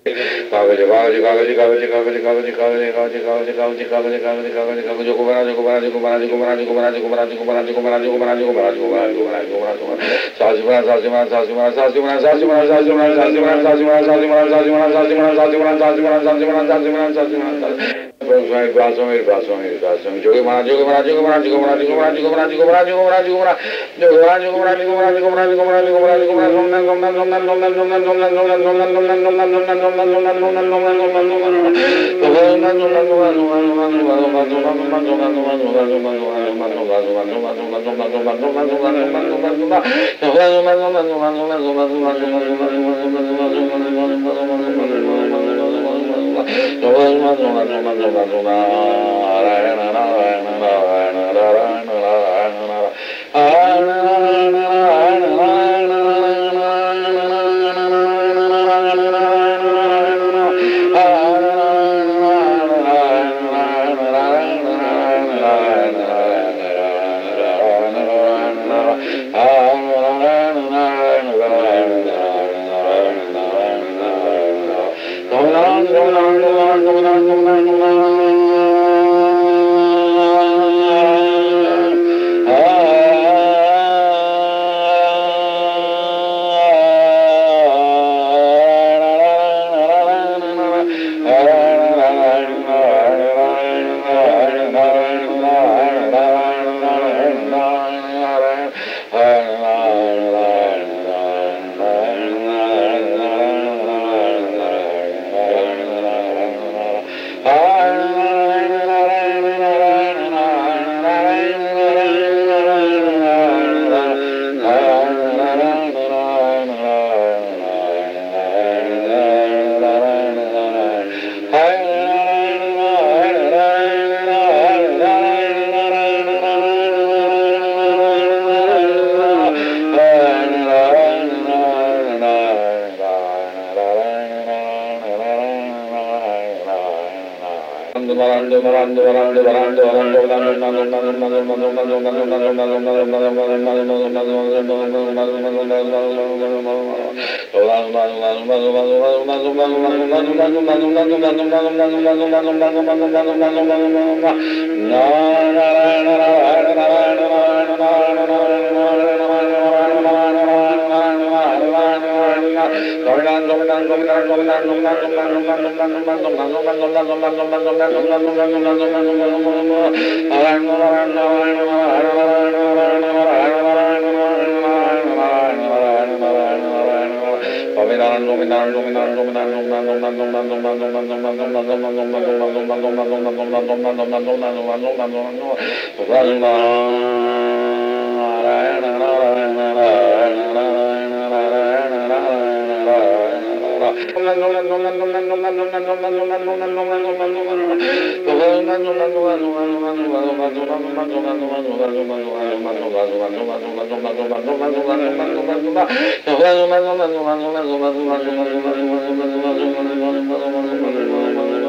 कागज कागज कागज कागज कागज कागज कागज कागज कागज कागज कागज कागज कागज कागज को बना को बना को बना को बना को बना को बना को बना को बना को बना को बना को बना को बना को बना को सास बना सास बना सास बना सास बना सास बना सास बना सास बना सास बना सास बना सास बना सास बना सास बना सास बना सास बना सास बना सास बना बासों में बासों में बासों में जो बना जो बना जो बना जो बना जो बना जो बना जो बना जो बना जो बना जो बना जो बना जो बना जो बना जो बना जो बना जो बना सोमना सोमना सोमना सोमना सोमना सोमना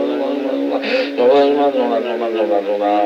सोमना सोमना सोमना सोमना सोमना सोमना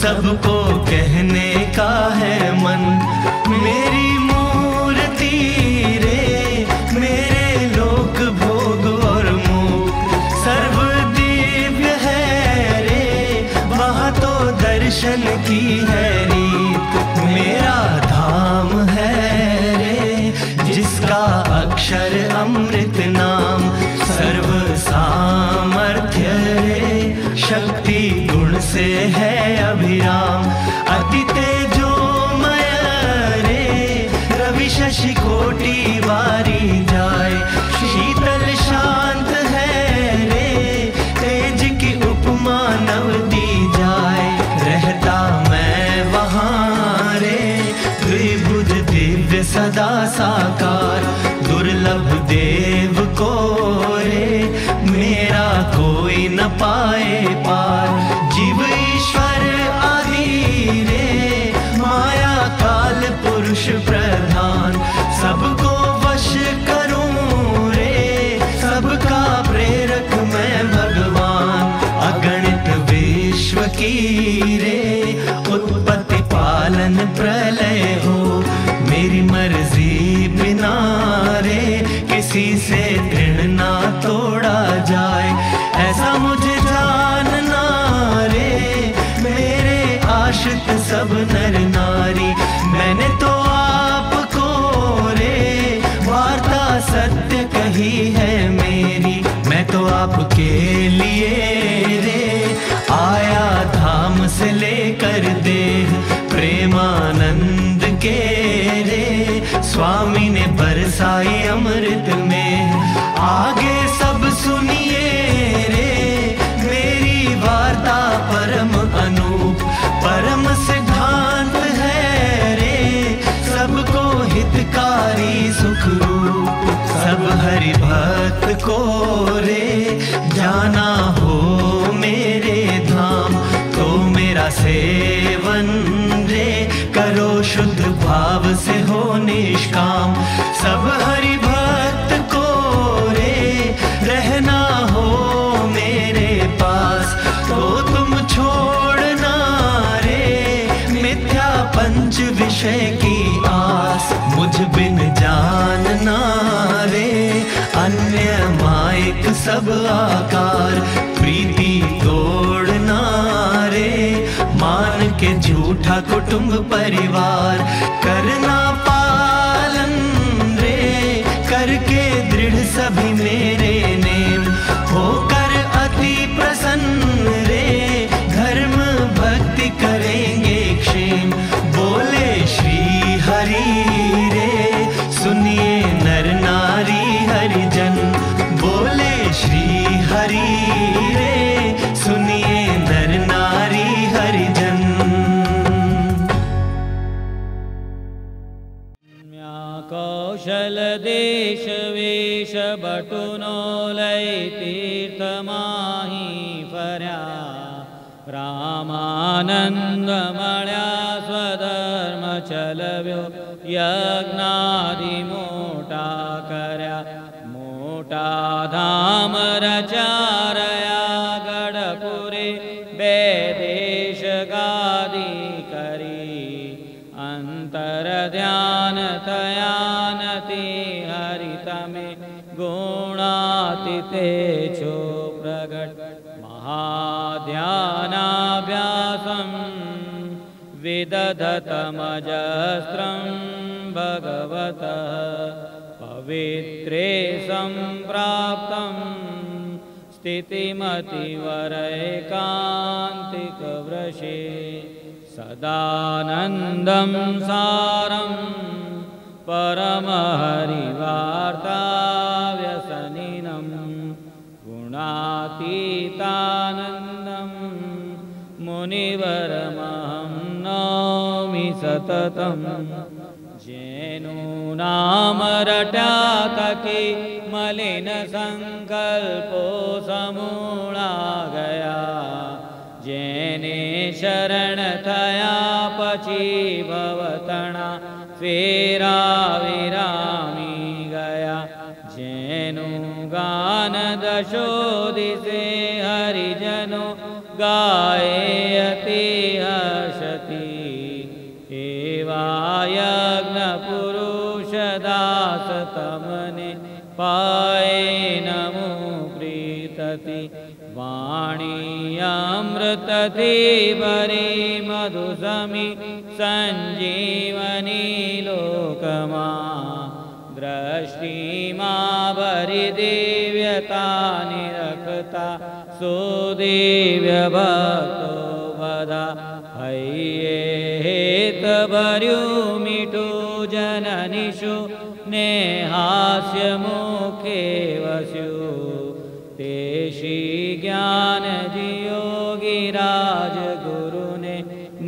सबको कहने का है मन, मेरी मूर्ति रे, मेरे लोक भोग और मुख सर्व दिव्य है रे, वहाँ तो दर्शन की है रीत। मेरा धाम है रे, जिसका अक्षर अमृत नाम, सर्व सामर्थ्य रे, शक्ति गुण से है अभिराम। अति तेजोमय रे, रवि शशि कोटि वारी जाए, शीतल शांत है रे, तेज की उपमा नव दी जाए। रहता मैं वहाँ रे, द्विभुज दिव्य सदा साकार, दुर्लभ देव को रे, मेरा कोई न पाए पार। जीव ईश्वर आदि रे, माया काल पुरुष प्रधान, सबको वश करूं रे, सबका प्रेरक मैं भगवान। अगणित विश्व की रे, उत्पत्ति पालन प्रलय हो, मेरी मर्जी बिना रे, किसी से तृण ना तोड़ा जाए। ऐसा मुझे जानना रे, मेरे आश्रित सब नर नारी, मैंने तो आपको रे, वार्ता सत्य कही है मेरी। मैं तो आपके लिए रे, आया धाम से लेकर देह, प्रेमानंद के रे, स्वामी ने बरसाई अमृत में। आगे सब सुनिए रे, मेरी वार्ता परम अनूप, परम सिद्धांत है रे, सबको हितकारी सुख रूप। सब हरि भक्त को रे, जाना हो मेरे धाम, तो मेरा सेवन रे, करो शुद्ध भाव से हो निष्काम। सब हरि भक्त को रे, रहना हो मेरे पास, तो तुम छोड़ना रे, मिथ्या पंच विषय की आस। मुझ बिन जानना रे, अन्य मायक सब आकार, प्रीति तोड़ना रे, मान के झूठा कुटुंब परिवार। करना पालन रे, करके दृढ़ सभी मेरे नेम, होकर अति प्रसन्न रे, धर्म भक्ति करेंगे क्षेम। बोले श्री हरि रे, सुनिए नर नारी हरिजन, बोले श्री हरि रे, सुनिए नर नारी हरिजन। कौशल देश वेश बटुनो लय तीर्थ माही फर्या, रामानंद मळ्या स्वधर्म चलव्यो, यज्ञादि मोटा कर्या। मोटा धाम रचारया, गडपुरे बेदेश गादी करी, अंतर ध्यान तयानति हरित में, गुणातीते छो प्रगट। महाध्यानाभ्यासं विदधतमजस्त्रं भगवतः, पवित्रे सम्प्राप्तं स्थितिमतिवरैकान्तिकवृषे सदानन्दं सारं परमहरिवार्ताव्यसनिनं गुणातीतानन्दं मुनिवरमहं नौमि सततं जेनु नाम रट्या थकी मलिन संकल्पो समूला गया जेने शरण थया पछी भवतणा फेरा विरामी गया जेनु गान दशो दिसे हरिजनो गाए अति हर्षति एवा यज्ञ पुरुष दास तमने पाए नमो प्रीतति वाणी अमृत थी भरी मधुसमी संजीवनी लोकमा दृष्टि मां भरी दिव्यता निरखता सुदिव्य भक्तो बधा हये हेत भर्यु मीठू जननिषु ने हास्य मुखे वस्यु तेषी ज्ञान जियोगी राज गुरु ने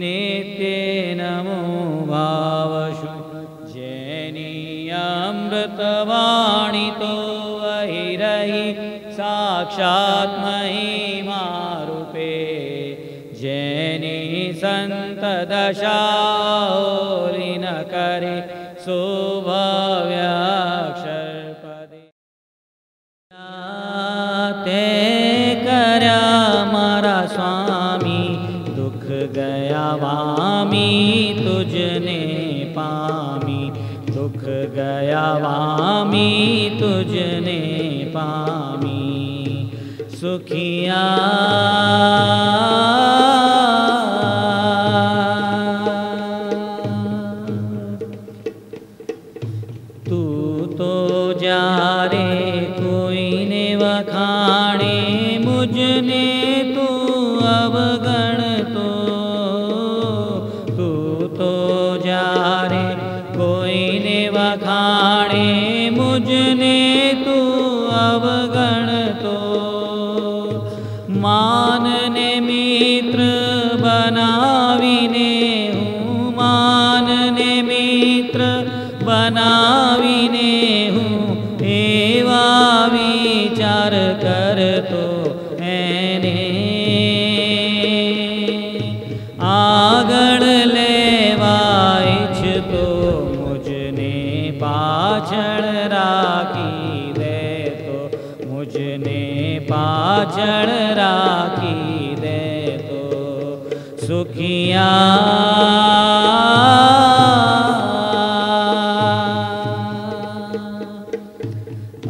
नित्य नमो भावशु जैनी अमृत वाणी तो वही रही साक्षात महिमा रूपे जैनी संत दशा न करे शोभव्याक्षर पदे ते कर्या मारा स्वामी दुख गया वामी तुझने पामी दुख गया वामी तुझने पामी सुखिया तू तो जा रे कोई ने वखाणे मुझने तू अवगण तो तू तो जा रे कोई ने वखाणे मुझने तू अवगण तो मान ने मित्र बनावीने हूँ मान ने मित्र बनावीने हूँ एवा विचार कर तो मैंने आगड़ लेवा इच्छ तो मुझने पाछड़ राखी दे तो मुझने पाछड़ राखी दे तो सुखिया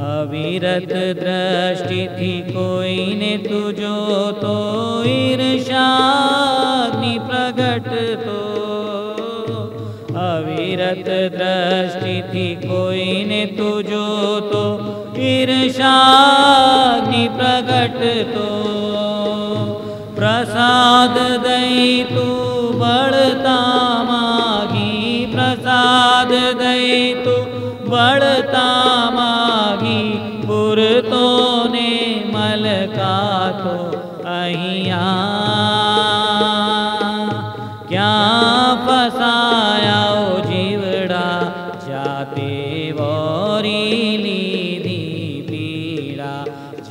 अविरत दृष्टि थी कोई ने तुझो तो ईर्ष्याग्नि प्रगट तो अविरत दृष्टि थी कोई ने तुझो तो ईर्ष्याग्नि प्रगट तो प्रसाद दई तू बढ़ता मागी प्रसाद दई तू बढ़ता मागी पुर तो ने मलका तो अहिया क्या फसाया ओ जीवड़ा जाते वोरी लीधी पीड़ा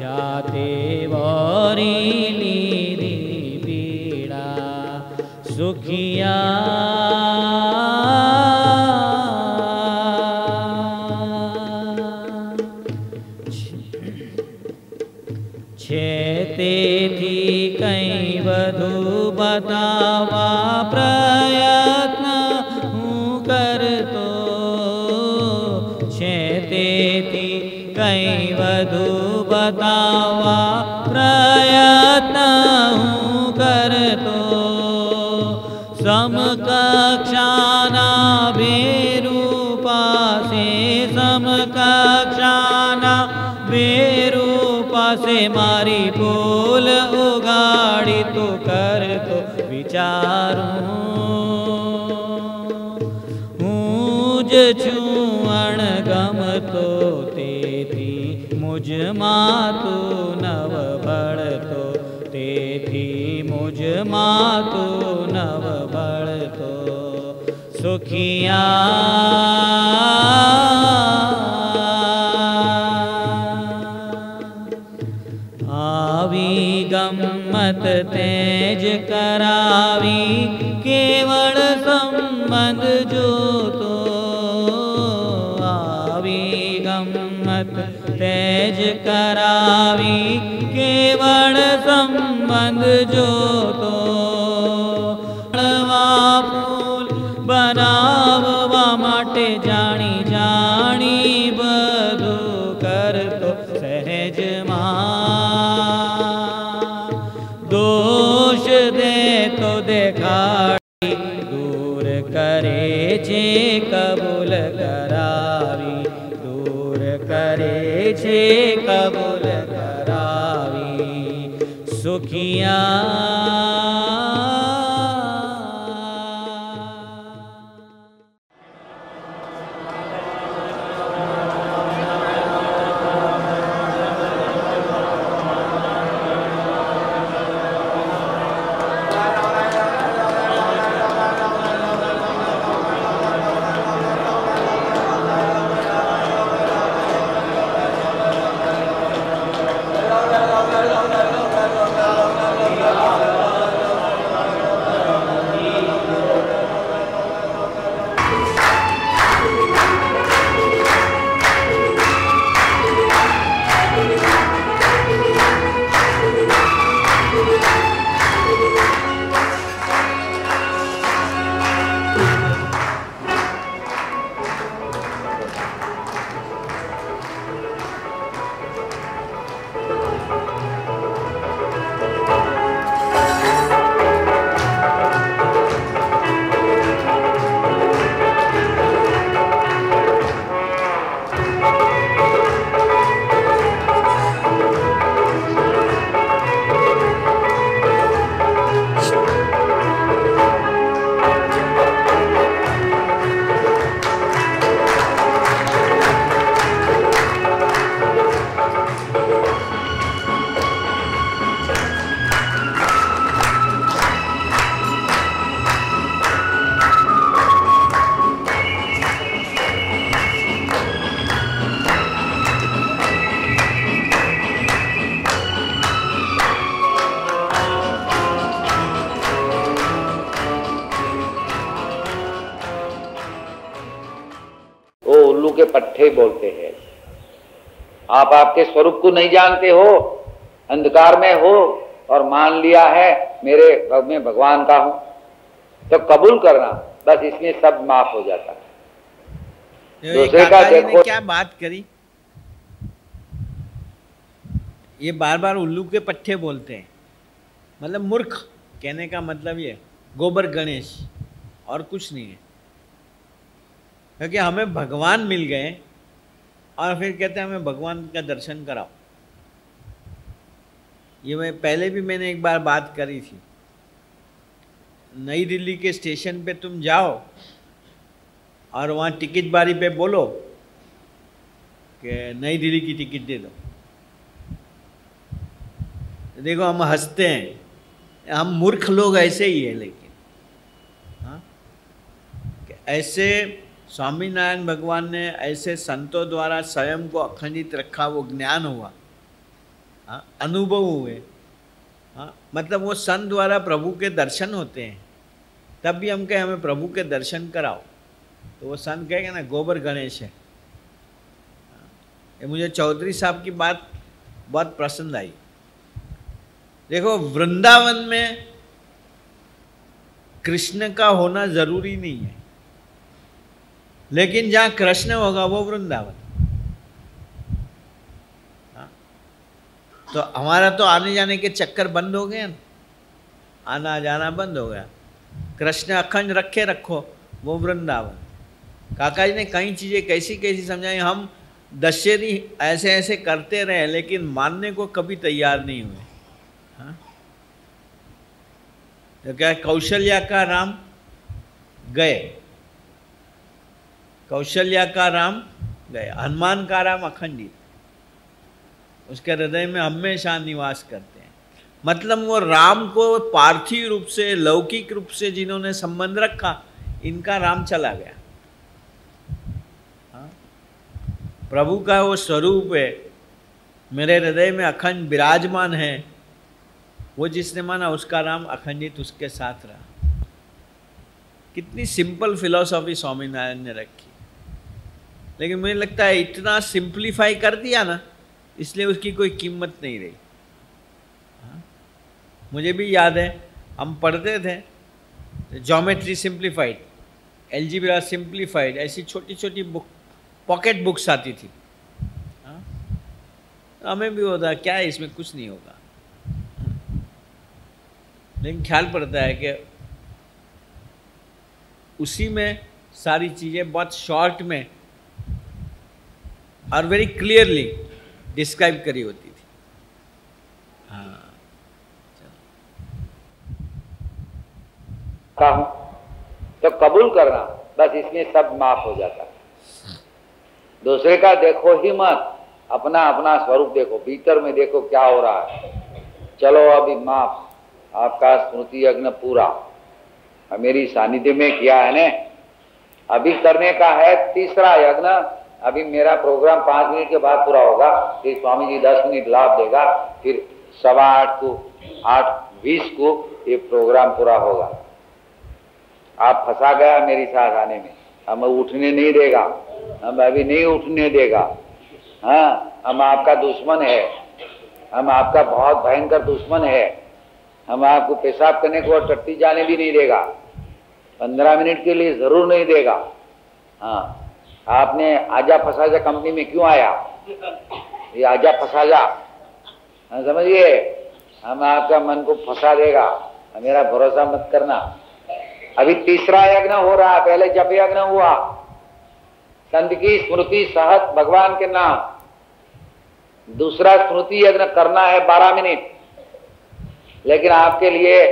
जाते वोरी लीधी पीड़ा सुखिया छेते थी कई वधु बतावा प्रयत्न हूँ कर तो छेते थी कई वधु बतावा प्रयत्न हूँ कर तो समकक्षाना बेरूपा से समकक्षाना बेरूपा से मारी पोल उगाड़ी तो कर तो विचारूं ऊज छुअण गम तो तेथी मुझ मातु नव बढ़तो तेथी मुझ मातु नव बढ़तो सुखिया आवी गम्मत तेज करावी केवल संबंध जो तो आवी गम्मत तेज करावी केवल संबंध जो तो फूल बनाववा माटे जानी जानी बधु करतो सहज दोष दे तो देखाड़ी दूर करे छे कबूल करावी दूर करे छे कबूल करावी सुखिया के पट्टे बोलते हैं। आप आपके स्वरूप को नहीं जानते हो, अंधकार में हो और मान लिया है मैं भगवान का हूं, तो कबूल करना, बस इसमें सब माफ हो जाता है। दूसरे का देखो क्या बात करी, ये बार बार उल्लू के पट्टे बोलते हैं, मतलब मूर्ख कहने का मतलब ये गोबर गणेश और कुछ नहीं है। क्योंकि हमें भगवान मिल गए और फिर कहते हैं हमें भगवान का दर्शन कराओ। ये मैं पहले भी मैंने एक बार बात करी थी। नई दिल्ली के स्टेशन पे तुम जाओ और वहाँ टिकट बारी पे बोलो कि नई दिल्ली की टिकट दे दो। देखो हम हंसते हैं, हम मूर्ख लोग ऐसे ही है, लेकिन हाँ ऐसे स्वामीनारायण भगवान ने ऐसे संतों द्वारा स्वयं को अखंडित रखा, वो ज्ञान हुआ, हाँ अनुभव हुए, हाँ मतलब वो संत द्वारा प्रभु के दर्शन होते हैं। तब भी हम कहे हमें प्रभु के दर्शन कराओ, तो वो संत कहेगा ना गोबर गणेश है। ये मुझे चौधरी साहब की बात बहुत पसंद आई। देखो वृंदावन में कृष्ण का होना जरूरी नहीं है, लेकिन जहाँ कृष्ण होगा वो वृंदावन। हाँ? तो हमारा तो आने जाने के चक्कर बंद हो गए ना, आना जाना बंद हो गया। कृष्ण अखंड रखे रखो, वो वृंदावन। काका जी ने कई चीज़ें कैसी कैसी समझाई। हम दशरथी ऐसे ऐसे करते रहे लेकिन मानने को कभी तैयार नहीं हुए। हाँ? तो क्या कौशल्या का राम गए, कौशल्या का राम गए, हनुमान का राम अखंडित उसके हृदय में हमेशा निवास करते हैं। मतलब वो राम को पार्थिव रूप से, लौकिक रूप से जिन्होंने संबंध रखा, इनका राम चला गया। हाँ? प्रभु का वो स्वरूप है, मेरे हृदय में अखंड विराजमान है, वो जिसने माना उसका राम अखंडित उसके साथ रहा। कितनी सिंपल फिलॉसफी स्वामीनारायण ने रखी, लेकिन मुझे लगता है इतना सिंप्लीफाई कर दिया ना, इसलिए उसकी कोई कीमत नहीं रही। हाँ? मुझे भी याद है हम पढ़ते थे ज्योमेट्री सिंप्लीफाइड, अलजेब्रा सिंप्लीफाइड, ऐसी छोटी छोटी बुक, पॉकेट बुक्स आती थी। हाँ? हमें भी होता क्या है इसमें कुछ नहीं होगा, लेकिन ख्याल पड़ता है कि उसी में सारी चीज़ें बहुत शॉर्ट में और वेरी क्लियरली डिस्क्राइब करी होती थी। हाँ, कहूं तो कबूल करना, बस इसमें सब माफ हो जाता है। दूसरे का देखो ही मत, अपना अपना स्वरूप देखो, भीतर में देखो क्या हो रहा है। चलो अभी माफ, आपका स्मृति यज्ञ पूरा मेरी सानिध्य में किया है ने, अभी करने का है तीसरा यज्ञ। अभी मेरा प्रोग्राम 5 मिनट के बाद पूरा होगा, फिर स्वामी जी 10 मिनट लाभ देगा, फिर 8:15 को 8:20 को ये प्रोग्राम पूरा होगा। आप फंसा गया मेरी साथ आने में, हमें उठने नहीं देगा, हम अभी नहीं उठने देगा। हाँ, हम आपका दुश्मन है, हम आपका बहुत भयंकर दुश्मन है, हम आपको पेशाब करने को और टट्टी जाने भी नहीं देगा, 15 मिनट के लिए जरूर नहीं देगा। हाँ, आपने आजा फसाजा कंपनी में क्यों आया? ये आजा फसाजा समझिए, हम आपका मन को फंसा देगा, मेरा भरोसा मत करना। अभी तीसरा यज्ञ हो रहा है, पहले जप यज्ञ हुआ, संत की स्मृति सहत भगवान के नाम। दूसरा स्मृति यज्ञ करना है 12 मिनट, लेकिन आपके लिए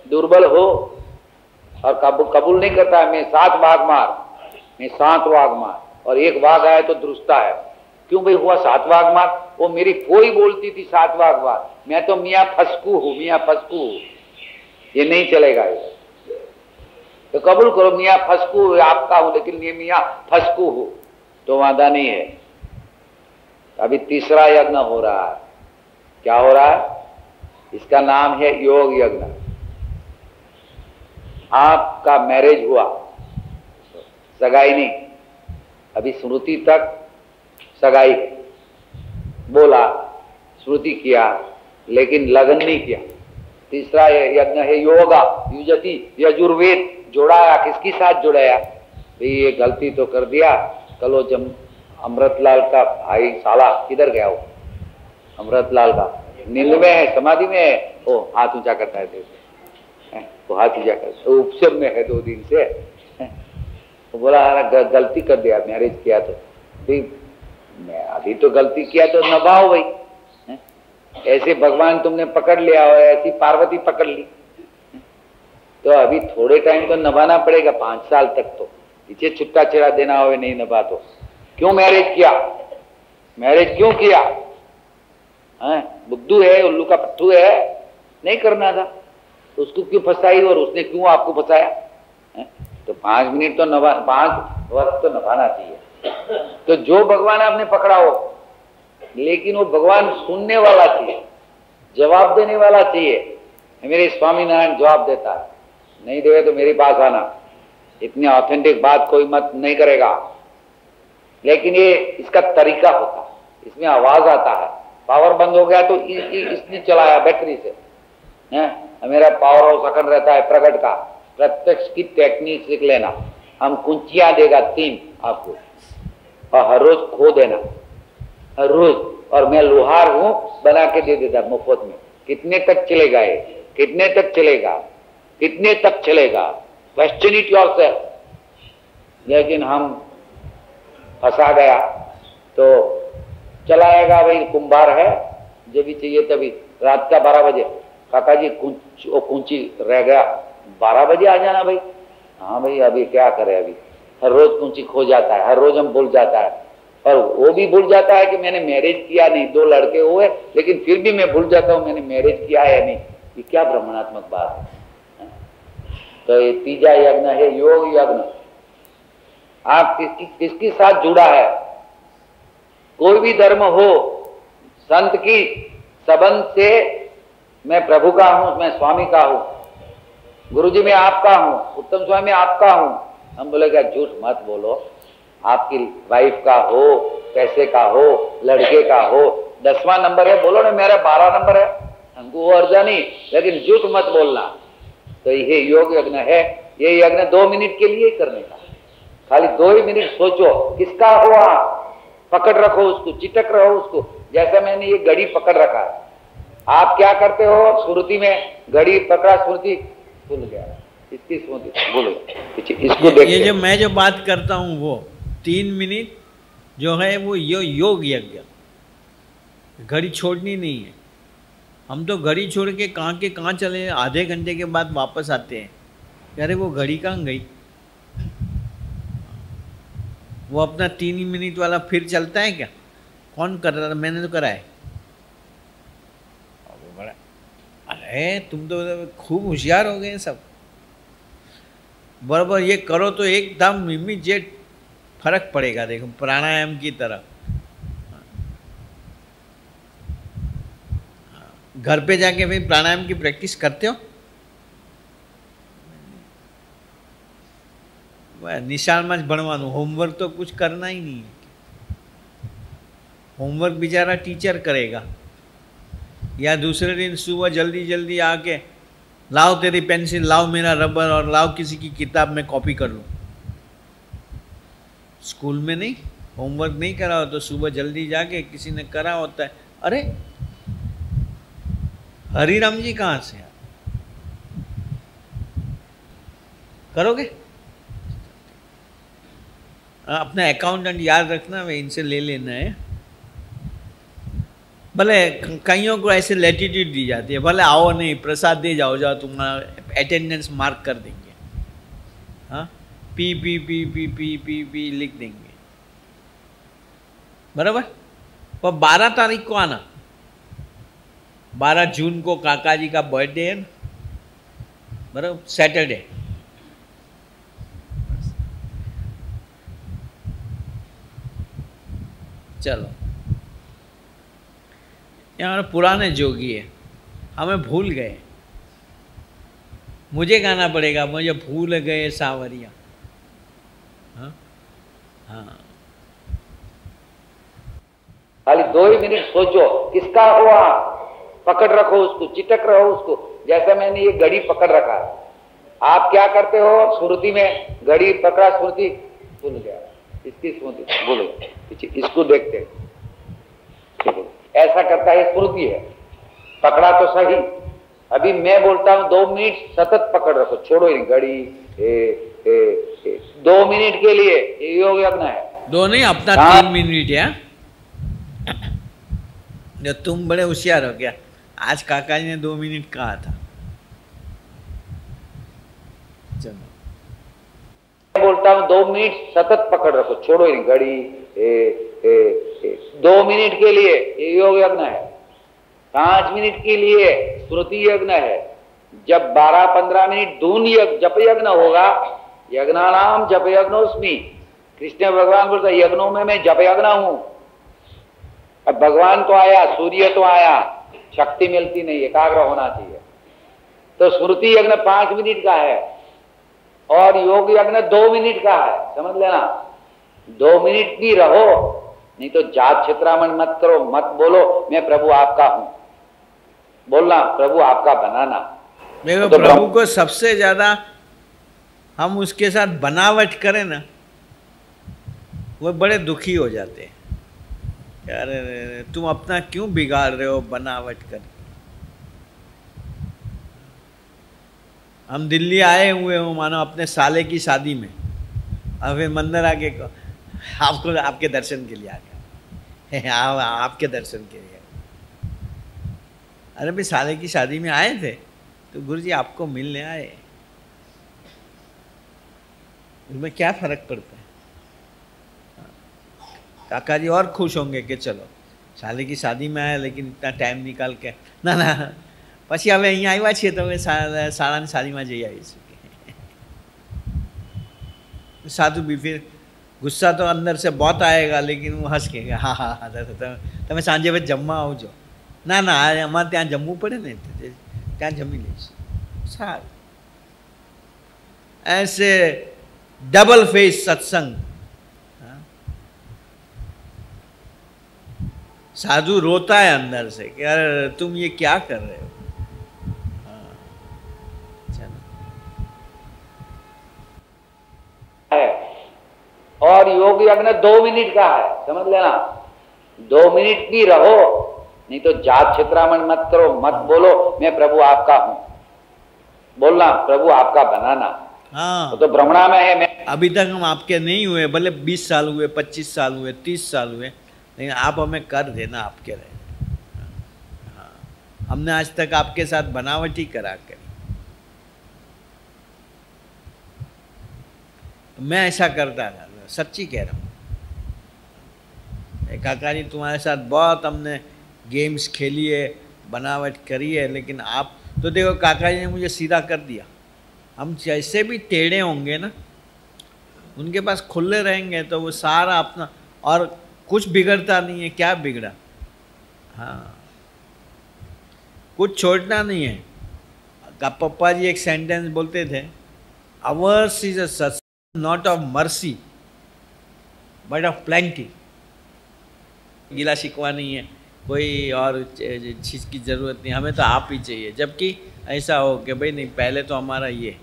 दुर्बल हो और कबूल नहीं करता है, मैं 7 वाघ मार, मैं 7 वाघ मार, और 1 वाघ आया तो दुरुस्ता है। क्यों भाई हुआ 7 वाघ मार? वो मेरी कोई बोलती थी 7 वाघ मार, मैं तो मियाँ फसकू हूँ, मियाँ फसकू हूँ, ये नहीं चलेगा। ये तो कबूल करो, मियाँ फसकू आपका हूँ, लेकिन ये मियाँ फसकू हूँ तो वादा नहीं है। अभी तीसरा यज्ञ हो रहा है, क्या हो रहा है? इसका नाम है योग यज्ञ। आपका मैरिज हुआ, सगाई नहीं, अभी स्मृति तक सगाई बोला, स्मृति किया, लेकिन लगन नहीं किया। तीसरा यज्ञ है योगा युजति, यजुर्वेद जोड़ाया। किसकी साथ जोड़ाया? भाई ये गलती तो कर दिया, कलो जब अमृतलाल का भाई साला किधर गया? वो अमृतलाल का नींद में है, समाधि में है, ओ हाथ ऊंचा करता है, वो हाथ ऊंचा करता है, उपसर में है 2 दिन से। तो बोला गलती कर दिया, मैरिज किया तो मैं अभी तो गलती किया तो नभाओ भाई। ऐसे भगवान तुमने पकड़ लिया और ऐसी पार्वती पकड़ ली, तो अभी थोड़े टाइम तो नभाना पड़ेगा, 5 साल तक तो पीछे छुट्टा छेड़ा देना हो, नहीं नभा तो। क्यों मैरिज किया? मैरिज क्यों किया? बुद्धू है, उल्लू का पट्टू है, नहीं करना था, तो उसको क्यों फंसाई और उसने क्यों आपको फंसाया? तो 5 मिनट तो 5 वर्ष तो नभाना चाहिए। तो जो भगवान आपने पकड़ा हो, लेकिन वो भगवान सुनने वाला चाहिए, जवाब देने वाला चाहिए। मेरे स्वामीनारायण जवाब देता है, नहीं देवे तो मेरे पास आना, इतनी ऑथेंटिक बात कोई मत नहीं करेगा। लेकिन ये इसका तरीका होता है, इसमें आवाज आता है। पावर बंद हो गया तो इसने चलाया बैटरी से, मेरा पावर हाउस अखंड रहता है प्रगट का। प्रत्यक्ष की टेक्निक सीख लेना, हम कुंचियां देगा 3 आपको, और हर रोज खो देना, हर रोज। और मैं लोहार हूं, बना के दे देता मुफ्त में। कितने तक चलेगा ये? कितने तक चलेगा? कितने तक चलेगा? Question it yourself. लेकिन हम फंसा गया, तो चला आएगा, भाई कुंभार है, जब भी चाहिए तभी। रात का 12 बजे, काका जी कूंची रह गया, 12 बजे आ जाना भाई। हाँ भाई अभी क्या करें, अभी हर रोज कूंची खो जाता है, हर रोज हम भूल जाता है, और वो भी भूल जाता है कि मैंने मैरिज किया नहीं, 2 लड़के हुए, लेकिन फिर भी मैं भूल जाता हूँ मैंने मैरिज किया है या नहीं। ये क्या ब्रह्मणात्मक बात है। तो ये तीजा यज्ञ है योग यज्ञ। आप किसके साथ जुड़ा है, कोई भी धर्म हो, संत की संबंध से मैं प्रभु का हूं, मैं स्वामी का हूं, गुरुजी मैं आपका हूं, उत्तम स्वामी मैं आपका हूं। हम बोले क्या, झूठ मत बोलो, आपकी वाइफ का हो, पैसे का हो, लड़के का हो, 10वां नंबर है बोलो ना, मेरा 12 नंबर है, हमको वो अर्जा नहीं, लेकिन झूठ मत बोलना। तो ये योग यज्ञ है, ये यज्ञ 2 मिनट के लिए करने का, खाली 2 ही मिनट सोचो किसका हो, आप पकड़ रखो उसको, चिटक रहो उसको, जैसा मैंने ये घड़ी पकड़ रखा है। आप क्या करते हो, स्मृति में घड़ी पकड़ा, स्मृति भूल गया, इसकी स्मृति भूल गया, इसको देखिए। ये जो मैं जो बात करता हूँ वो 3 मिनट जो है वो योग यज्ञ, घड़ी छोड़नी नहीं है। हम तो घड़ी छोड़ के कहाँ चले, आधे घंटे के बाद वापस आते हैं, अरे वो घड़ी कहाँ गई, वो अपना 3 मिनट वाला फिर चलता है क्या, कौन कर रहा था, मैंने तो करा है। अरे तुम तो खूब होशियार हो गए सब, बराबर ये करो तो एकदम इमीडिएट फर्क पड़ेगा। देखो प्राणायाम की तरह, घर पे जाके फिर प्राणायाम की प्रैक्टिस करते हो, નિશાળમાં જ ભણવાનું, હોમवर्क तो कुछ करना ही नहीं है। होमवर्क बेचारा टीचर करेगा, या दूसरे दिन सुबह जल्दी जल्दी आके लाओ तेरी पेंसिल, लाओ मेरा रबर, और लाओ किसी की किताब में कॉपी कर लूँ। स्कूल में नहीं, होमवर्क नहीं करा हो तो सुबह जल्दी जाके किसी ने करा होता है, अरे हरिराम जी कहाँ से करोगे, अपना अकाउंटेंट याद रखना, वे इनसे ले लेना है। भले कईयों को ऐसे लैटिट्यूड दी जाती है, भले आओ नहीं, प्रसाद दे जाओ, जाओ तुम्हारा अटेंडेंस मार्क कर देंगे, हाँ P P P P P P P लिख देंगे, बराबर। पर 12 तारीख को आना, 12 जून को काका जी का बर्थडे है ना, बराबर, सैटरडे। चलो, यहाँ पुराने जोगी है, हमें भूल गए, मुझे गाना पड़ेगा, मुझे भूल गए सावरिया। हाँ हाँ, खाली 2 ही मिनट सोचो किसका हो, आप पकड़ रखो उसको, चिटक रहो उसको, जैसा मैंने ये घड़ी पकड़ रखा है। आप क्या करते हो, स्मृति में घड़ी पकड़ा, स्मृति भूल गया, इसकी स्मृति भूल गया, इसको देखते ऐसा करता है, स्मृति है, पकड़ा तो सही। अभी मैं बोलता हूं 2 मिनट सतत पकड़ रखो, छोड़ो ही घड़ी, 2 मिनट के लिए ये योग यज्ञ है। 2 नहीं, अपना 3 मिनट है। जो तुम बड़े होशियार हो क्या, आज काका जी ने 2 मिनट कहा था। चलो, मैं बोलता हूं 2 मिनट सतत पकड़ रखो, छोड़ो ही घड़ी, 2 मिनट के लिए ये योग यज्ञ है, 5 मिनट के लिए स्मृति यज्ञ है। जब 12-15 मिनट धून जप यज्ञ होगा, यज्ञानाम जप यज्ञोस्मि, कृष्ण भगवान बोलता यज्ञों में मैं जप यज्ञ हूं। अब भगवान तो आया, सूर्य तो आया, शक्ति मिलती नहीं, एकाग्र होना चाहिए। तो स्मृति यज्ञ 5 मिनट का है और योग यज्ञ 2 मिनट का है, समझ लेना। 2 मिनट भी रहो, नहीं तो जात छितरामण मत करो, मत बोलो मैं प्रभु आपका हूं, बोलना प्रभु आपका बनाना। देखो तो प्रभु को सबसे ज्यादा हम उसके साथ बनावट करें ना, वो बड़े दुखी हो जाते हैं, अरे तुम अपना क्यों बिगाड़ रहे हो बनावट कर। हम दिल्ली आए हुए हो मानो अपने साले की शादी में, अब मंदिर आके आपको आपके दर्शन के लिए आ गया, आपके दर्शन के लिए। अरे भाई साले की शादी में आए थे तो गुरुजी आपको मिलने आए, उसमें क्या फर्क पड़ता है? काका जी और खुश होंगे कि चलो साले की शादी में आया लेकिन इतना टाइम निकाल के ना ना પછી હવે અહીંયા આવ્યા છીએ તો હવે શાળાની શાદીમાં જઈ આવીશું। साधु भी फिर गुस्सा तो अंदर से बहुत आएगा लेकिन वो हंस के हाँ हाँ हाँ તમે સાંજે પછી જમવા આવજો। ના ના અમારે ત્યાં જમવું પડે ને ત્યાં જમી લઈશું। સારું, ऐसे डबल फेस सत्संग। साधु रोता है अंदर से कि यार तुम ये क्या कर रहे हो। और योग यज्ञ 2 मिनट का है, समझ लेना। 2 मिनट भी रहो, नहीं तो जात छितरामण मत करो, मत बोलो मैं प्रभु आपका हूं, बोलना प्रभु आपका बनाना। हाँ तो भ्रमणा में है। मैं अभी तक हम आपके नहीं हुए, भले 20 साल हुए, 25 साल हुए, 30 साल हुए, लेकिन आप हमें कर देना आपके रहे। हाँ, हमने आज तक आपके साथ बनावट ही करा करी। मैं ऐसा करता था, सच्ची कह रहा हूँ। काका जी तुम्हारे साथ बहुत हमने गेम्स खेली है, बनावट करी है, लेकिन आप तो देखो काका जी ने मुझे सीधा कर दिया। हम जैसे भी टेढ़े होंगे ना, उनके पास खुले रहेंगे तो वो सारा अपना, और कुछ बिगड़ता नहीं है। क्या बिगड़ा? हाँ, कुछ छोड़ना नहीं है। पप्पा जी एक सेंटेंस बोलते थे, अवर्स इज अ सत्संग not of mercy but of plenty. गिला शिकवा नहीं है, कोई और चीज़ की ज़रूरत नहीं, हमें तो आप ही चाहिए। जबकि ऐसा हो कि भाई नहीं, पहले तो हमारा ये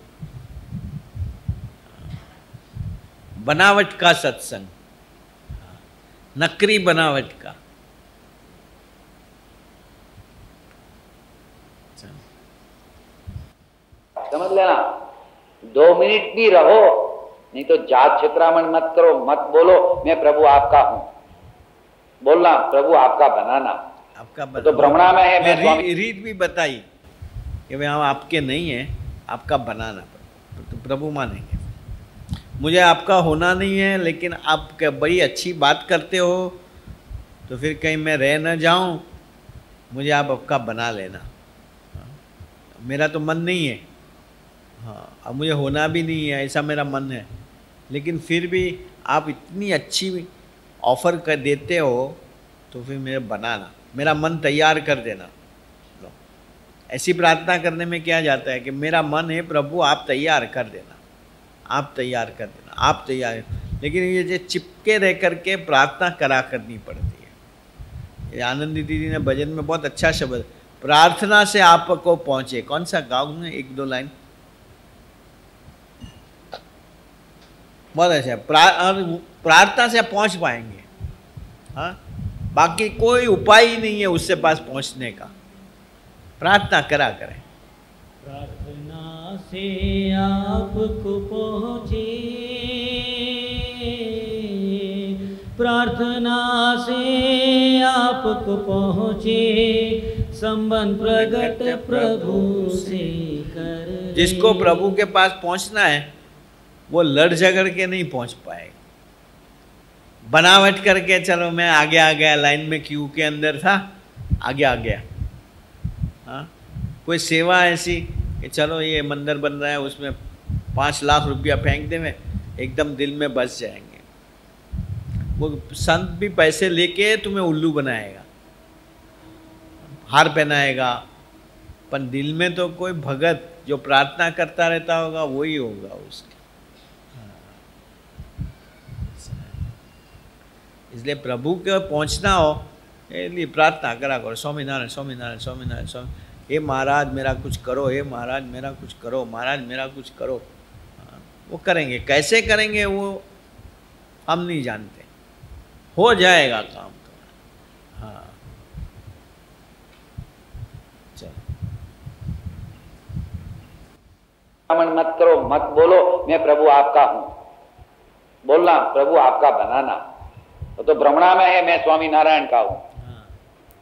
बनावट का सत्संग, नकली बनावट का। समझ लेना, 2 मिनट भी रहो, नहीं तो जात छितरामण मत करो, मत बोलो मैं प्रभु आपका हूं, बोलना प्रभु आपका बनाना। आपका तो भ्रमणा में है। मैं रीत भी बताई कि भाई हम आपके नहीं हैं, आपका बनाना तो प्रभु मानेंगे। मुझे आपका होना नहीं है, लेकिन आप बड़ी अच्छी बात करते हो, तो फिर कहीं मैं रह न जाऊं, मुझे आप आपका बना लेना। मेरा तो मन नहीं है, हाँ, अब मुझे होना भी नहीं है, ऐसा मेरा मन है, लेकिन फिर भी आप इतनी अच्छी ऑफ़र कर देते हो तो फिर मेरे बनाना, मेरा मन तैयार कर देना। ऐसी प्रार्थना करने में क्या जाता है कि मेरा मन है प्रभु आप तैयार कर देना, आप तैयार कर देना, आप तैयार। लेकिन ये जो चिपके रह करके प्रार्थना करा करनी पड़ती है। ये आनंदी दीदी ने भजन में बहुत अच्छा शब्द, प्रार्थना से आपको पहुँचे। कौन सा गाँव में 1-2 लाइन बहुत अच्छा है। प्रार्थना से पहुँच पाएंगे। हाँ, बाकी कोई उपाय ही नहीं है उससे पास पहुँचने का। प्रार्थना करा करें। प्रार्थना से आपको पहुँचे, प्रार्थना से आपको पहुँचे, संबंध प्रगट प्रभु से कर। जिसको प्रभु के पास पहुँचना है वो लड़ झगड़ के नहीं पहुँच पाएगा। बनावट करके चलो मैं आगे आ गया, लाइन में क्यू के अंदर था, आगे आ गया। हाँ, कोई सेवा ऐसी कि चलो ये मंदिर बन रहा है, उसमें 5 लाख रुपया फेंक दें, एकदम दिल में बस जाएंगे। वो संत भी पैसे लेके तुम्हें उल्लू बनाएगा, हार पहनाएगा, पर दिल में तो कोई भगत जो प्रार्थना करता रहता होगा वही होगा उसके। इसलिए प्रभु के पहुंचना हो, इसलिए प्रार्थना करा करो, स्वामीनारायण स्वामीनारायण स्वामीनारायण स्वामी। हे महाराज मेरा कुछ करो, हे महाराज मेरा कुछ करो, महाराज मेरा कुछ करो। वो करेंगे, कैसे करेंगे वो हम नहीं जानते, हो जाएगा काम तो। हाँ, चलो मत करो, मत बोलो मैं प्रभु आपका हूं, बोलना प्रभु आपका बनाना। तो भ्रमणा में है, मैं स्वामी नारायण का हूं। हाँ।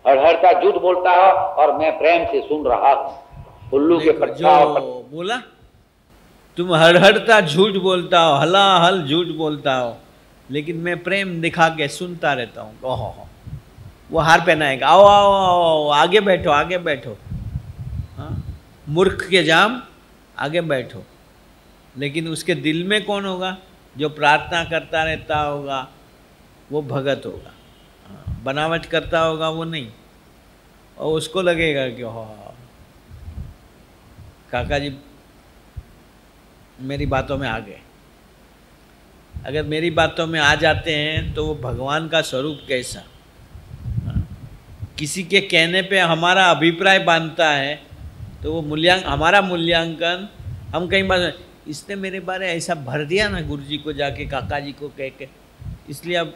हड़हड़ता झूठ बोलता है और मैं प्रेम से सुन रहा हूं। उल्लू के देखो, पट्टा और जो बोला, तुम हड़हड़ता झूठ बोलता हो, हलाहल झूठ बोलता हो, लेकिन मैं प्रेम दिखा के सुनता रहता हूँ। ओहो, वो हार पहनाएगा, आओ आओ आओ, आगे बैठो, आगे बैठो। हाँ, मूर्ख के जाम, आगे बैठो। लेकिन उसके दिल में कौन होगा? जो प्रार्थना करता रहता होगा वो भगत होगा। हाँ, बनावट करता होगा वो नहीं। और उसको लगेगा कि हाँ, काका जी मेरी बातों में आ गए। अगर मेरी बातों में आ जाते हैं तो वो भगवान का स्वरूप कैसा। हाँ, किसी के कहने पे हमारा अभिप्राय बांधता है तो वो हमारा मूल्यांकन हम कई बार, इसने मेरे बारे ऐसा भर दिया ना गुरु जी को जाके, काका जी को कह के, इसलिए अब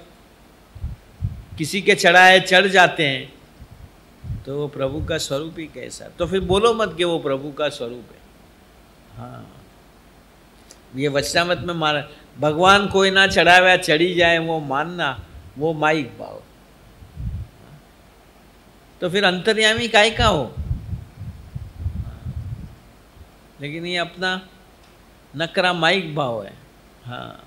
किसी के चढ़ाए चढ़ जाते हैं। तो वो प्रभु का स्वरूप ही कैसा, तो फिर बोलो मत कि वो प्रभु का स्वरूप है। हाँ, ये वचनामृत में मारा, भगवान कोई ना चढ़ावा चढ़ी जाए वो मानना, वो माइक भाव। तो फिर अंतर्यामी काय का हो। लेकिन ये अपना नकरा माइक भाव है। हाँ,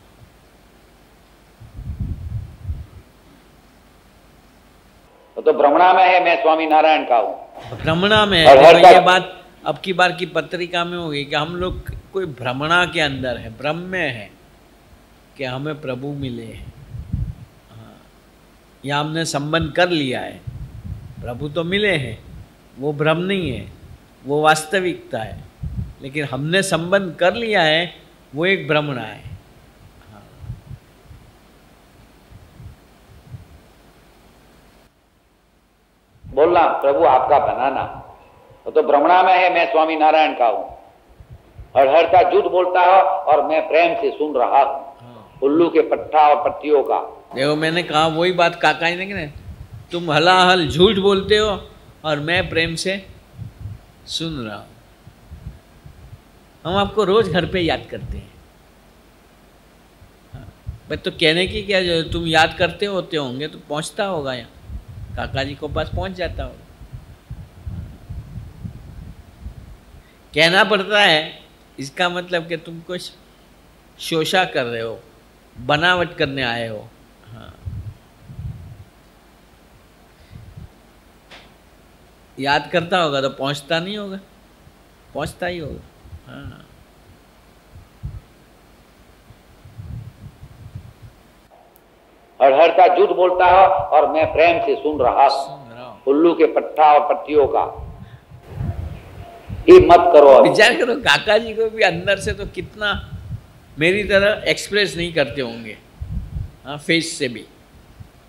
तो भ्रमणा में है, मैं स्वामी नारायण का हूं। भ्रमणा में है। देखो, ये बात अब की बार की पत्रिका में होगी कि हम लोग कोई भ्रमणा के अंदर है, भ्रम में है कि हमें प्रभु मिले हैं। हाँ, या हमने संबंध कर लिया है, प्रभु तो मिले हैं, वो भ्रम नहीं है, वो वास्तविकता है। लेकिन हमने संबंध कर लिया है, वो एक भ्रमणा है। हाँ। बोलना प्रभु आपका बनाना, तो भ्रमणा में है, मैं स्वामी नारायण का हूं। हड़हड़ता झूठ बोलता है और मैं प्रेम से सुन रहा हूं। उल्लू के पट्टा और पट्टियों का। देखो, मैंने कहा वही बात काका जी ने, तुम हलाहल झूठ बोलते हो और मैं प्रेम से सुन रहा हूं। हम आपको रोज घर पे याद करते हैं। भाई तो कहने की क्या, जो तुम याद करते होते होंगे तो पहुंचता होगा, यहाँ काका जी को पास पहुंच जाता होगा। कहना पड़ता है, इसका मतलब कि तुम कुछ शोषा कर रहे हो, बनावट करने आए हो। हाँ, याद करता होगा तो पहुंचता नहीं होगा, पहुंचता ही होगा। हाँ, हड़हड़ता झूठ बोलता है और मैं प्रेम से सुन रहा हूं। उल्लू के पट्टा और पट्टियों का। ये मत करो। विचार करो, काका जी को भी अंदर से तो कितना मेरी तरह एक्सप्रेस नहीं करते होंगे, हाँ, फेस से भी,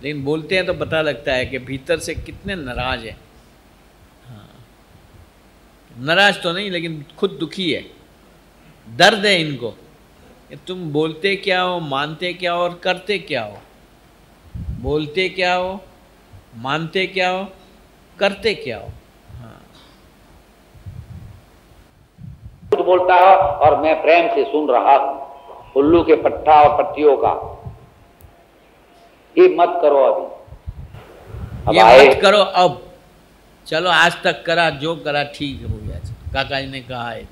लेकिन बोलते हैं तो पता लगता है कि भीतर से कितने नाराज है। हाँ, नाराज तो नहीं लेकिन खुद दुखी है, दर्द है इनको कि तुम बोलते क्या हो, मानते क्या हो और करते क्या हो। बोलते क्या हो, मानते क्या हो, करते क्या हो। झूठ बोलता है और मैं प्रेम से सुन रहा हूं। उल्लू के पट्टा और पट्टियों का। ये मत करो अभी, ये मत करो अब। चलो आज तक करा, जो करा ठीक हो गया। काका जी ने कहा है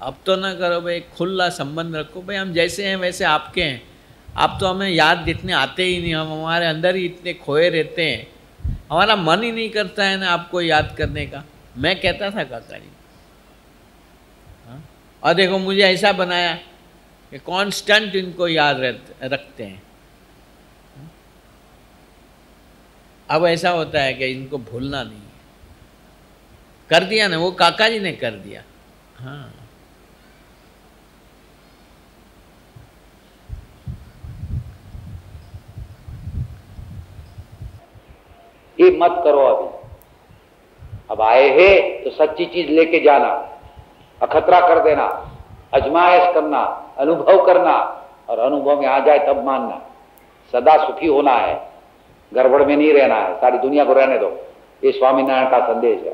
अब तो ना करो भाई, खुला संबंध रखो भाई। हम जैसे हैं वैसे आपके हैं। आप तो हमें याद इतने आते ही नहीं, हम हमारे अंदर ही इतने खोए रहते हैं, हमारा मन ही नहीं करता है ना आपको याद करने का। मैं कहता था काका जी, और देखो मुझे ऐसा बनाया कि कांस्टेंट इनको याद रखते हैं। अब ऐसा होता है कि इनको भूलना नहीं है। कर दिया ना, वो काका जी ने कर दिया। हाँ, ये मत करो अभी। अब आए हैं तो सच्ची चीज लेके जाना, अखतरा कर देना, अजमाइश करना, अनुभव करना, और अनुभव में आ जाए तब मानना। सदा सुखी होना है, गड़बड़ में नहीं रहना है, सारी दुनिया को रहने दो। ये स्वामीनारायण का संदेश है।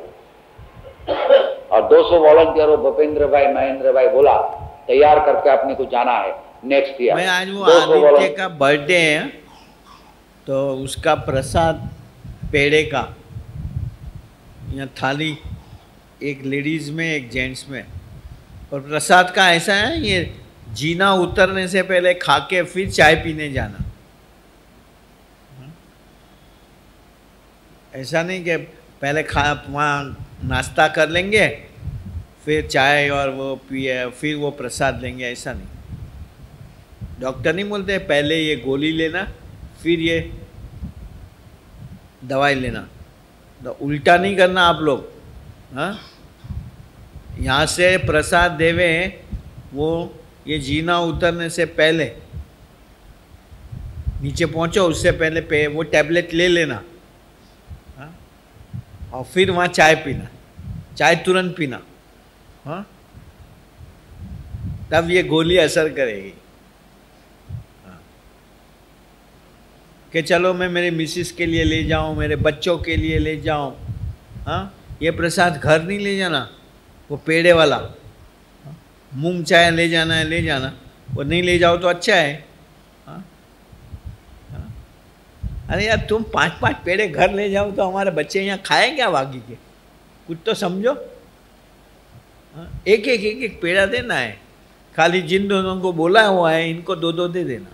और 200 वॉलंटियरों भूपेंद्र भाई, महेंद्र भाई बोला तैयार करके अपने को जाना है नेक्स्ट ईयर। मैं आज वो आदित्य का बर्थडे है तो उसका प्रसाद पेड़े का या थाली, एक लेडीज़ में एक जेंट्स में, और प्रसाद का ऐसा है ये जीना उतरने से पहले खा के फिर चाय पीने जाना। ऐसा नहीं कि पहले वहाँ नाश्ता कर लेंगे फिर चाय और वो पिए फिर वो प्रसाद लेंगे, ऐसा नहीं। डॉक्टर नहीं बोलते पहले ये गोली लेना फिर ये दवाई लेना, तो उल्टा नहीं करना आप लोग। हाँ, यहाँ से प्रसाद देवे वो ये जीना उतरने से पहले, नीचे पहुँचो उससे पहले वो टैबलेट ले लेना। हाँ, और फिर वहाँ चाय पीना, चाय तुरंत पीना। हाँ, तब ये गोली असर करेगी। हाँ, कि चलो मैं मेरे मिसिस के लिए ले जाऊँ, मेरे बच्चों के लिए ले जाऊँ। हाँ, ये प्रसाद घर नहीं ले जाना, वो पेड़े वाला मूंग चाय ले जाना है, ले जाना। वो नहीं ले जाओ तो अच्छा है। हाँ, हाँ। अरे यार तुम 5-5 पेड़े घर ले जाओ तो हमारे बच्चे यहाँ खाएं क्या बाकी के? कुछ तो समझो। एक एक पेड़ा देना है, खाली जिन दोनों को बोला हुआ है इनको 2-2 दे देना।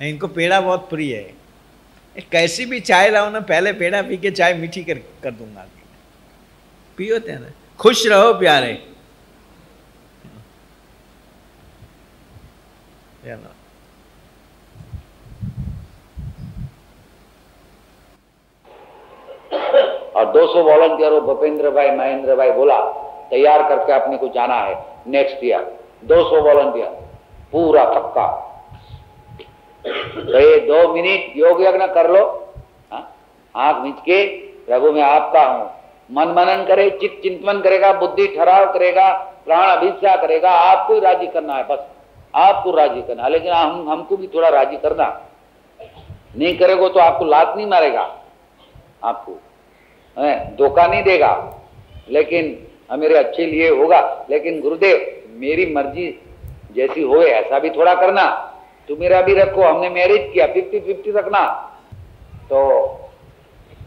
इनको पेड़ा बहुत प्रिय है। कैसी भी चाय लाओ ना, पहले पेड़ा पी के चाय मीठी कर दूंगा। पियो ते ना, खुश रहो प्यारे। और 200 वॉलंटियरों भूपेंद्र भाई, महेंद्र भाई बोला तैयार करके अपने को जाना है नेक्स्ट ईयर। 200 वॉलंटियर पूरा पक्का। तो ये 2 मिनट योग यज्ञ कर लो। आंख मीच के प्रभु मैं आपका हूं, मन मनन करे, चित्त चिंतन करेगा, बुद्धि ठहराव करेगा, प्राण अभिष्ठा करेगा। आपको ही राजी करना है, बस आपको राजी करना है। लेकिन हमको भी थोड़ा राजी करना। नहीं करेगा तो आपको लात नहीं मारेगा, आपको धोखा नहीं देगा, लेकिन मेरे अच्छे लिए होगा। लेकिन गुरुदेव मेरी मर्जी जैसी होए ऐसा भी थोड़ा करना। तो मेरा भी रखो, हमने मैरिज किया 50-50 रखना। तो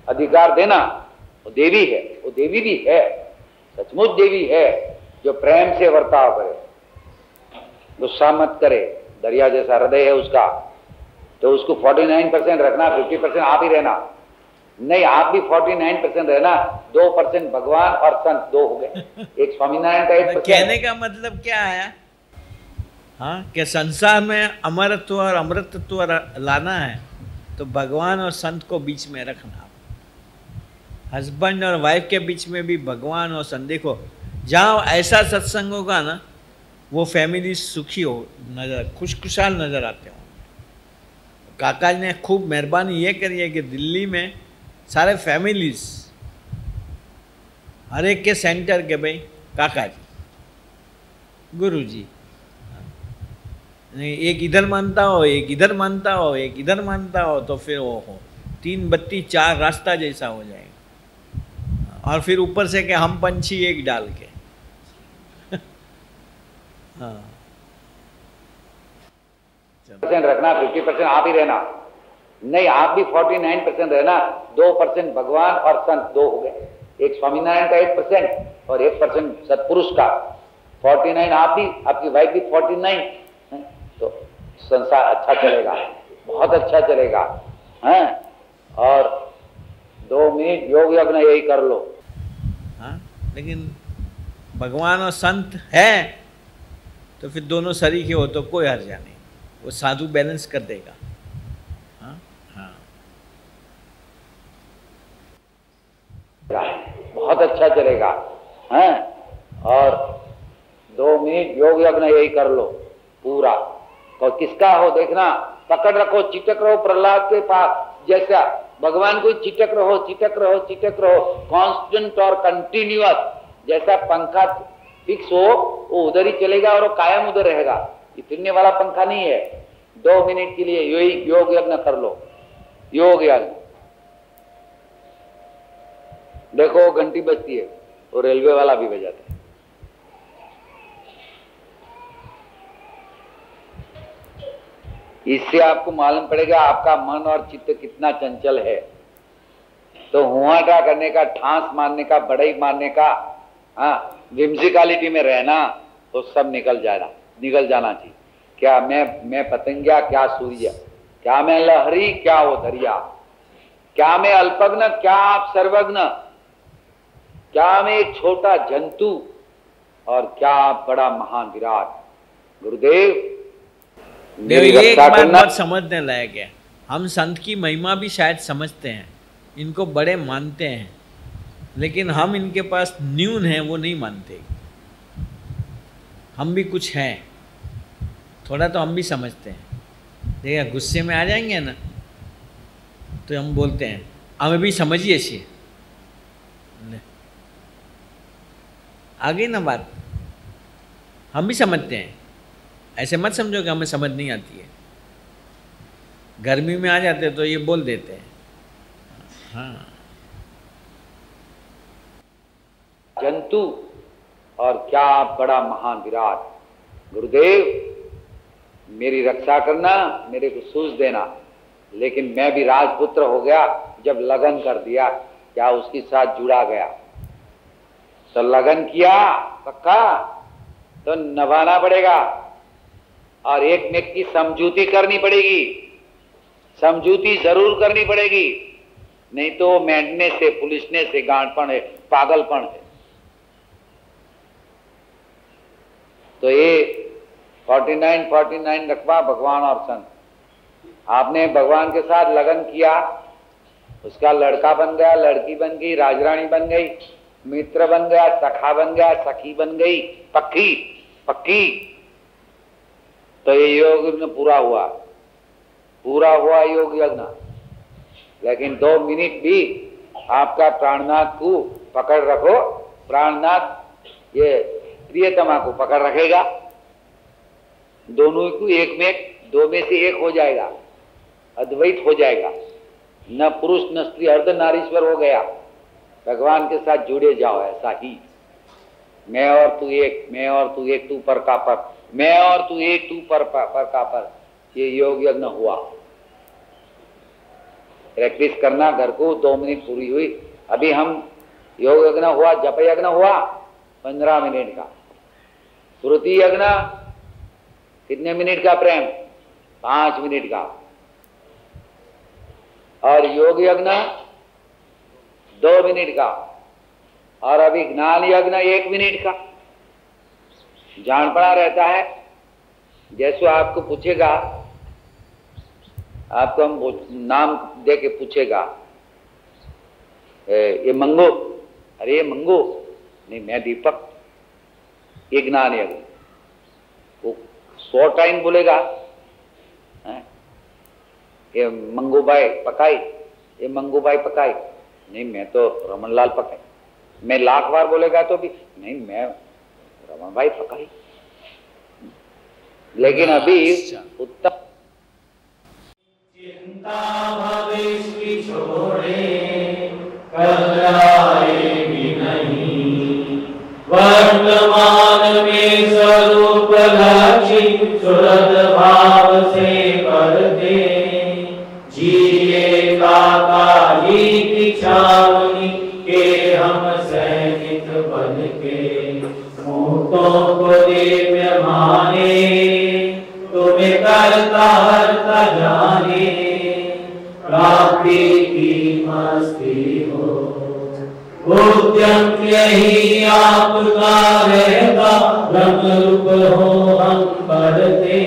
अधिकार देना। वो देवी है, वो देवी भी है, सचमुच देवी है, जो प्रेम से वर्ताव करे, गुस्सा मत करे, दरिया जैसा हृदय है उसका। तो उसको 49% रखना, 50% आप ही रहना। नहीं, आप भी 49% रहना, 2% भगवान और संत, 2 हो गए। एक स्वामीनारायण का 1%। कहने का मतलब क्या आया? हाँ, कि संसार में अमरत्व और अमृतत्व लाना है तो भगवान और संत को बीच में रखना। हस्बैंड और वाइफ के बीच में भी भगवान और संत। देखो जहाँ ऐसा सत्संग होगा ना, वो फैमिली सुखी हो नजर, खुशखुशाल नजर आते हो। काका ने खूब मेहरबानी ये करी है कि दिल्ली में सारे फैमिलीज हर एक के सेंटर के भाई काका जी, गुरु जी, नहीं एक इधर मानता हो, एक इधर मानता हो, एक इधर मानता हो, तो फिर वो हो 3 बत्ती 4 रास्ता जैसा हो जाएगा। और फिर ऊपर से कि हम पंछी एक डाल के हाँ, रखना, 50% आप ही रहना। नहीं, आप भी 49% रहना, 2% भगवान और संत, 2 हो गए। एक स्वामीनारायण का 1% और 1% सत्पुरुष का। 49 आप भी, आपकी वाइफ भी 49। तो संसार अच्छा चलेगा, बहुत अच्छा चलेगा। हैं? और 2 मिनट योग यज्ञ यही कर लो। हाँ, लेकिन भगवान और संत है तो फिर दोनों सरीखे हो तो कोई हर्जा नहीं, वो साधु बैलेंस कर देगा। हाँ, हाँ। बहुत अच्छा चलेगा। हैं? और 2 मिनट योग यज्ञ यही कर लो पूरा। तो किसका हो देखना, पकड़ रखो, चिटक रहो प्रहलाद के पास जैसा। भगवान को चिटक रहो, चिटक रहो, चिटक रहो, कांस्टेंट और कंटिन्यूअस। जैसा पंखा फिक्स हो वो उधर ही चलेगा और वो कायम उधर रहेगा। ये फिरने वाला पंखा नहीं है। 2 मिनट के लिए यही योग यज्ञ कर लो, योग यज्ञ। देखो घंटी बजती है, वो रेलवे वाला भी बजाता है। इससे आपको मालूम पड़ेगा आपका मन और चित्त कितना चंचल है। तो हुआटा करने का, ठांस मारने का, बड़ाई मारने का, विम्सिकालिटी में रहना, तो सब निकल जाना चाहिए। क्या मैं पतंगिया, क्या सूर्य, क्या मैं लहरी, क्या वो दरिया, क्या मैं अल्पज्ञ, क्या आप सर्वज्ञ, क्या मैं एक छोटा जंतु और क्या आप बड़ा महान विराट। गुरुदेव मेरी ये एक रक्षा बात करना। बहुत समझने लायक है। हम संत की महिमा भी शायद समझते हैं, इनको बड़े मानते हैं, लेकिन हम इनके पास न्यून हैं वो नहीं मानते। हम भी कुछ हैं, थोड़ा तो हम भी समझते हैं। देखिए गुस्से में आ जाएंगे ना तो हम बोलते हैं हमें भी समझिए छे, आ गई ना बात। हम भी समझते हैं, ऐसे मत समझो कि हमें समझ नहीं आती है। गर्मी में आ जाते तो ये बोल देते हैं। हाँ, जंतु और क्या आप बड़ा महान विराट। गुरुदेव मेरी रक्षा करना, मेरे को सूझ देना। लेकिन मैं भी राजपुत्र हो गया जब लगन कर दिया, क्या उसके साथ जुड़ा गया, तो लगन किया पक्का तो निभाना पड़ेगा और एक में की समझौती करनी पड़ेगी, समझौती जरूर करनी पड़ेगी, नहीं तो मेंढने से, पुलिसने से गांठपन है, पागलपन है। तो ये 49 रखवा भगवान और संत। आपने भगवान के साथ लगन किया, उसका लड़का बन गया, लड़की बन गई, राजरानी बन गई, मित्र बन गया, सखा बन गया, सखी बन गई, पक्की। तो ये योग यज्ञ पूरा हुआ योग यज्ञ। लेकिन 2 मिनट भी आपका प्राणनाथ को पकड़ रखो, प्राणनाथ ये प्रियतमा को पकड़ रखेगा, दोनों को एक में, 2 में से एक हो जाएगा, अद्वैत हो जाएगा। न पुरुष न स्त्री, अर्धनारीश्वर हो गया। भगवान के साथ जुड़े जाओ, ऐसा ही। मैं और तू एक, मैं और तू एक, तू पर का पर, मैं और तू एक, तू पर का पर। ये योग यज्ञ हुआ। प्रैक्टिस करना घर को। 2 मिनट पूरी हुई। अभी हम योग यज्ञ हुआ, जप यज्ञ हुआ 15 मिनट का। श्रुति यज्ञ कितने मिनट का प्रेम? 5 मिनट का। और योग यज्ञ 2 मिनट का। और अभी ज्ञान यज्ञ 1 मिनट का। जान पड़ा रहता है। जैसे आपको पूछेगा, आपको हम नाम दे के पूछेगा, ये मंगो, अरे ये मंगो नहीं, मैं दीपक। ये ज्ञान यज्ञ। वो 100 टाइम बोलेगा, ये मंगूबाई पकाई, ये मंगूबाई पकाई नहीं, मैं तो रमनलाल पकाई। मैं 1,00,000 बार बोलेगा तो भी नहीं, मैं रमन भाई पकाई। लेकिन अभी उत्तम चिंता भविष्य छोड़े, घबराएगी नहीं। वर्तमान में स्वरूप लक्षित सुरत भाव से करते, जिए काका जी की छावनी के हम सैनिक बन के। मोटों को दिव्य माने, तुम्हें करता हरता जाने। प्राप्ति की मस्ती हो, उद्यम यही आपका रहता। ब्रह्म रूप हो हम करते।